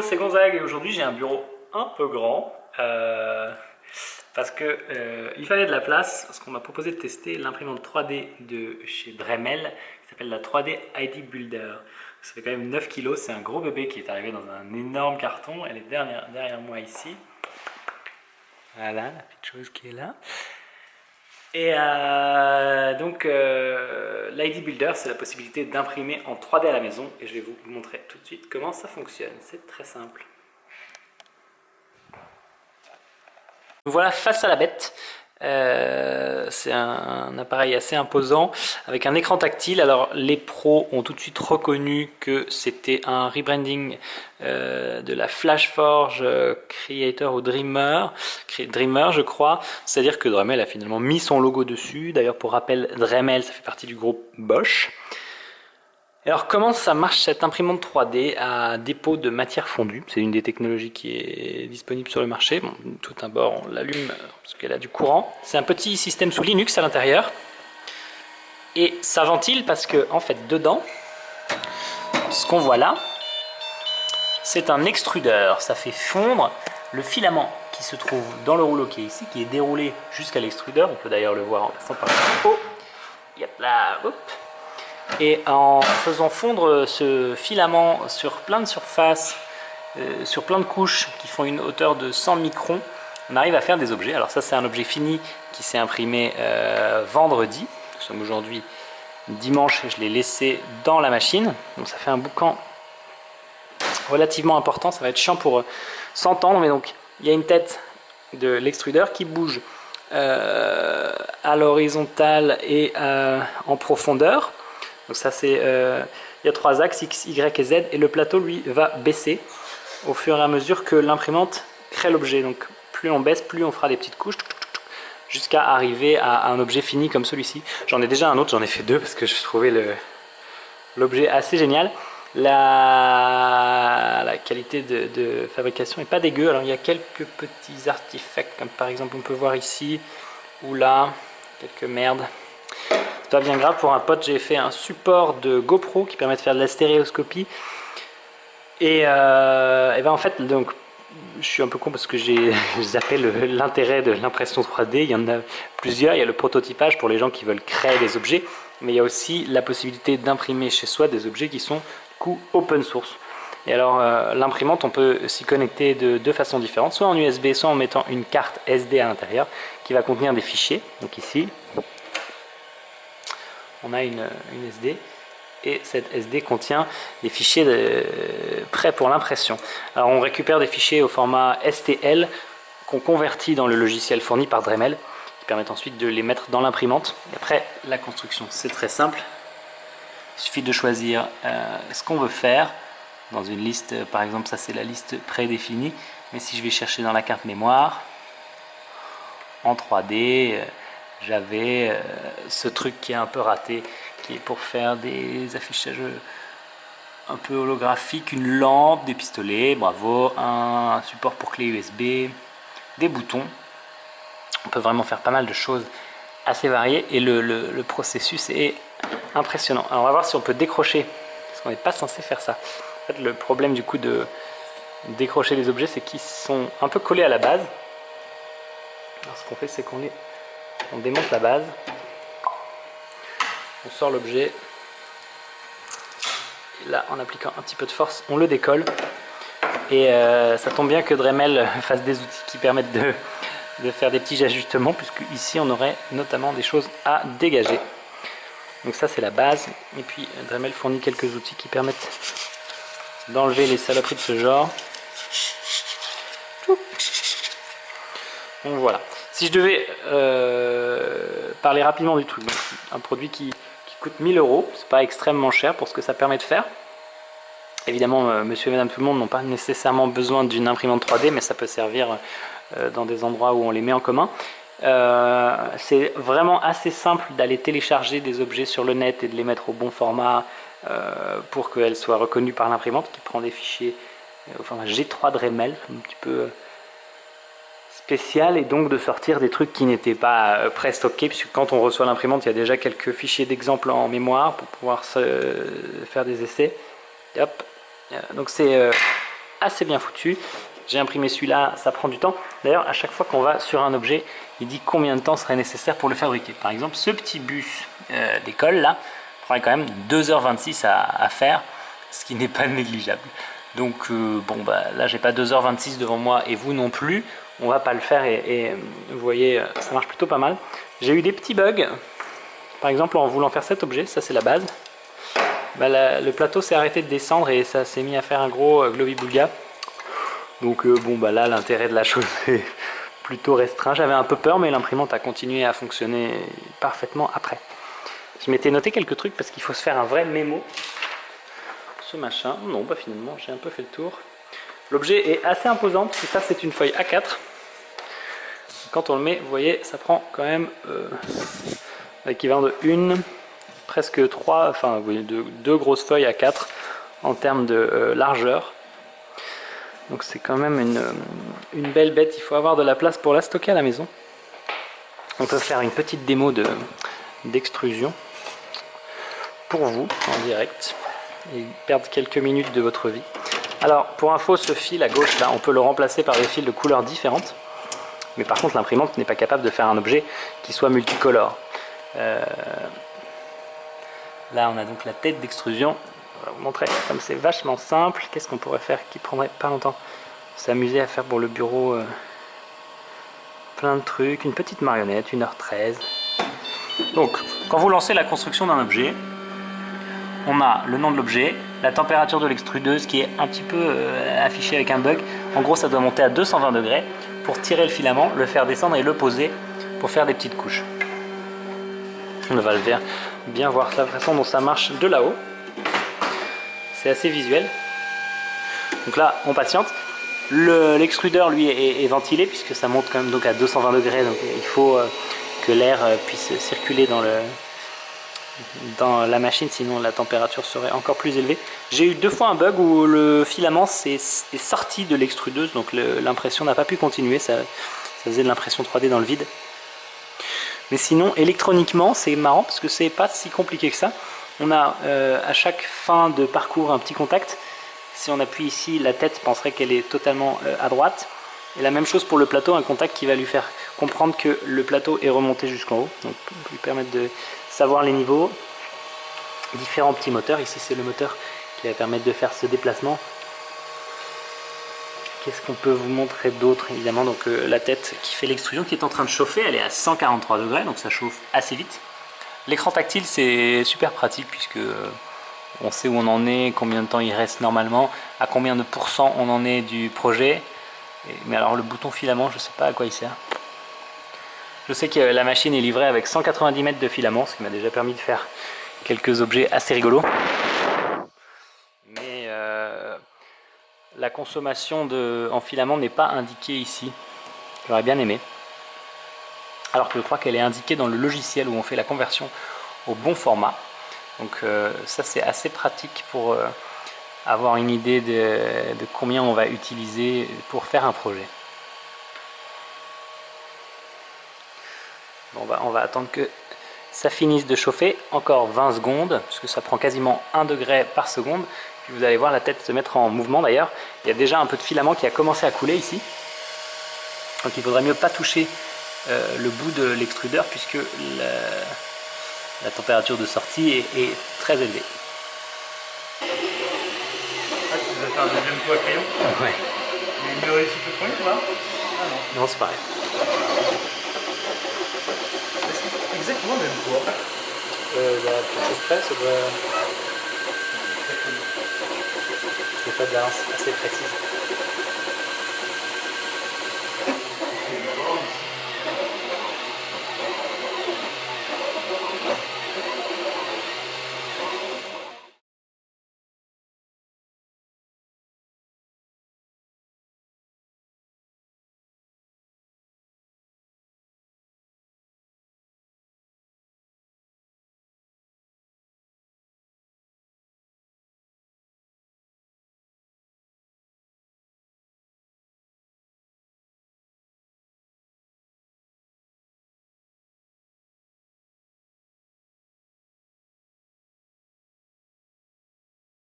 c'est Gonzague et aujourd'hui j'ai un bureau un peu grand parce que il fallait de la place parce qu'on m'a proposé de tester l'imprimante 3D de chez Dremel qui s'appelle la 3D ID Builder. Ça fait quand même 9 kilos, c'est un gros bébé qui est arrivé dans un énorme carton. Elle est derrière moi ici. Voilà la petite chose qui est là. Et donc l'ID Builder, c'est la possibilité d'imprimer en 3D à la maison et je vais vous montrer tout de suite comment ça fonctionne. C'est très simple. Voilà face à la bête. C'est un appareil assez imposant avec un écran tactile. Alors les pros ont tout de suite reconnu que c'était un rebranding de la Flashforge Creator ou Dreamer je crois. C'est-à-dire que Dremel a finalement mis son logo dessus. D'ailleurs pour rappel, Dremel ça fait partie du groupe Bosch. Alors comment ça marche cette imprimante 3D à dépôt de matière fondue? C'est une des technologies qui est disponible sur le marché. Bon, tout d'abord on l'allume parce qu'elle a du courant. C'est un petit système sous Linux à l'intérieur. Et ça ventile parce que en fait dedans, ce qu'on voit là, c'est un extrudeur. Ça fait fondre le filament qui se trouve dans le rouleau qui est ici, qui est déroulé jusqu'à l'extrudeur. On peut d'ailleurs le voir en passant par le haut. Yep là, hop. Et en faisant fondre ce filament sur plein de surfaces, sur plein de couches qui font une hauteur de 100 microns, on arrive à faire des objets. Alors ça c'est un objet fini qui s'est imprimé vendredi. Nous sommes aujourd'hui dimanche et je l'ai laissé dans la machine. Donc ça fait un boucan relativement important. Ça va être chiant pour s'entendre, mais donc il y a une tête de l'extrudeur qui bouge à l'horizontale et en profondeur. Donc ça c'est, il y a 3 axes, X, Y et Z, et le plateau lui va baisser au fur et à mesure que l'imprimante crée l'objet. Donc plus on baisse, plus on fera des petites couches jusqu'à arriver à un objet fini comme celui-ci. J'en ai déjà un autre, j'en ai fait 2 parce que je trouvais l'objet assez génial. La qualité de fabrication n'est pas dégueu. Alors il y a quelques petits artefacts comme par exemple on peut voir ici ou là, quelques merdes. C'est pas bien grave, pour un pote j'ai fait un support de GoPro qui permet de faire de la stéréoscopie et ben en fait donc je suis un peu con parce que j'ai zappé l'intérêt de l'impression 3D. Il y en a plusieurs, il y a le prototypage pour les gens qui veulent créer des objets, mais il y a aussi la possibilité d'imprimer chez soi des objets qui sont du coup open source. Et alors l'imprimante on peut s'y connecter de 2 façons différentes, soit en USB, soit en mettant une carte SD à l'intérieur qui va contenir des fichiers. Donc ici on a une SD et cette SD contient des fichiers prêts pour l'impression. Alors on récupère des fichiers au format STL qu'on convertit dans le logiciel fourni par Dremel qui permet ensuite de les mettre dans l'imprimante. Et après la construction c'est très simple, il suffit de choisir ce qu'on veut faire dans une liste. Par exemple ça c'est la liste prédéfinie, mais si je vais chercher dans la carte mémoire en 3D, j'avais ce truc qui est un peu raté, qui est pour faire des affichages un peu holographiques, une lampe, des pistolets, bravo, un support pour clé USB, des boutons. On peut vraiment faire pas mal de choses assez variées et le processus est impressionnant. Alors on va voir si on peut décrocher, parce qu'on n'est pas censé faire ça. En fait, le problème du coup de décrocher les objets, c'est qu'ils sont un peu collés à la base. Alors ce qu'on fait, c'est on démonte la base, on sort l'objet, et là en appliquant un petit peu de force, on le décolle. Et ça tombe bien que Dremel fasse des outils qui permettent de faire des petits ajustements, puisque ici on aurait notamment des choses à dégager. Donc ça c'est la base, et puis Dremel fournit quelques outils qui permettent d'enlever les saloperies de ce genre. Donc voilà. Si je devais parler rapidement du truc, un produit qui coûte 1000 €, c'est pas extrêmement cher pour ce que ça permet de faire. Évidemment, monsieur et madame tout le monde n'ont pas nécessairement besoin d'une imprimante 3D, mais ça peut servir dans des endroits où on les met en commun. C'est vraiment assez simple d'aller télécharger des objets sur le net et de les mettre au bon format pour qu'elles soient reconnues par l'imprimante qui prend des fichiers au format G3 Dremel, un petit peu spécial, et donc de sortir des trucs qui n'étaient pas préstockés, puisque quand on reçoit l'imprimante il y a déjà quelques fichiers d'exemple en mémoire pour pouvoir faire des essais. Et hop. Donc c'est assez bien foutu. J'ai imprimé celui-là, ça prend du temps. D'ailleurs, à chaque fois qu'on va sur un objet, il dit combien de temps serait nécessaire pour le fabriquer. Par exemple, ce petit bus d'école là, prendrait quand même 2h26 à faire, ce qui n'est pas négligeable. Donc bon bah là j'ai pas 2h26 devant moi et vous non plus, on va pas le faire et vous voyez ça marche plutôt pas mal. J'ai eu des petits bugs, par exemple en voulant faire cet objet, ça c'est la base, bah, le plateau s'est arrêté de descendre et ça s'est mis à faire un gros globi-boulga. Donc bon bah là l'intérêt de la chose est plutôt restreint, j'avais un peu peur mais l'imprimante a continué à fonctionner parfaitement après. Je m'étais noté quelques trucs parce qu'il faut se faire un vrai mémo. Ce machin, non bah finalement j'ai un peu fait le tour. L'objet est assez imposant parce que ça c'est une feuille A4. Quand on le met, vous voyez, ça prend quand même l'équivalent de une, presque trois, enfin vous voyez, deux grosses feuilles A4 en termes de largeur. Donc c'est quand même une belle bête, il faut avoir de la place pour la stocker à la maison. On peut faire une petite démo d'extrusion pour vous en direct et perdre quelques minutes de votre vie. Alors pour info, ce fil à gauche là, on peut le remplacer par des fils de couleurs différentes. Mais par contre l'imprimante n'est pas capable de faire un objet qui soit multicolore. Là on a donc la tête d'extrusion. Je vais vous montrer, comme c'est vachement simple, qu'est-ce qu'on pourrait faire qui prendrait pas longtemps? S'amuser à faire pour le bureau plein de trucs, une petite marionnette, 1h13. Donc quand vous lancez la construction d'un objet, on a le nom de l'objet, la température de l'extrudeuse qui est un petit peu affichée avec un bug. En gros ça doit monter à 220 degrés pour tirer le filament, le faire descendre et le poser pour faire des petites couches. On va bien voir la façon dont ça marche de là-haut. C'est assez visuel. Donc là on patiente. L'extrudeur lui est ventilé puisque ça monte quand même donc à 220 degrés. Donc il faut que l'air puisse circuler dans la machine, sinon la température serait encore plus élevée. J'ai eu 2 fois un bug où le filament est sorti de l'extrudeuse, donc l'impression n'a pas pu continuer, ça faisait de l'impression 3D dans le vide. Mais sinon, électroniquement, c'est marrant parce que c'est pas si compliqué que ça. On a à chaque fin de parcours un petit contact. Si on appuie ici, la tête penserait qu'elle est totalement à droite. Et la même chose pour le plateau, un contact qui va lui faire comprendre que le plateau est remonté jusqu'en haut. Donc lui permettre de savoir les niveaux. Différents petits moteurs. Ici c'est le moteur qui va permettre de faire ce déplacement. Qu'est-ce qu'on peut vous montrer d'autre? Évidemment, donc la tête qui fait l'extrusion, qui est en train de chauffer, elle est à 143 degrés, donc ça chauffe assez vite. L'écran tactile, c'est super pratique puisque on sait où on en est, combien de temps il reste normalement, à combien de pourcents on en est du projet. Mais alors le bouton filament, je ne sais pas à quoi il sert. Je sais que la machine est livrée avec 190 mètres de filament, ce qui m'a déjà permis de faire quelques objets assez rigolos. Mais la consommation en filament n'est pas indiquée ici. J'aurais bien aimé. Alors que je crois qu'elle est indiquée dans le logiciel où on fait la conversion au bon format. Donc ça c'est assez pratique pour avoir une idée de combien on va utiliser pour faire un projet. Bon, on va attendre que ça finisse de chauffer, encore 20 secondes, puisque ça prend quasiment 1 degré par seconde. Puis vous allez voir la tête se mettre en mouvement d'ailleurs. Il y a déjà un peu de filament qui a commencé à couler ici. Donc il faudrait mieux pas toucher le bout de l'extrudeur puisque la température de sortie est très élevée. Ah, tu vas faire un deuxième coup à crayon? Ouais. Mais il ne réussit plus le premier ou pas? Ah non. Non, c'est pareil. Exactement le même poids. La chose près, ça doit... Il n'y a pas de balance assez précise.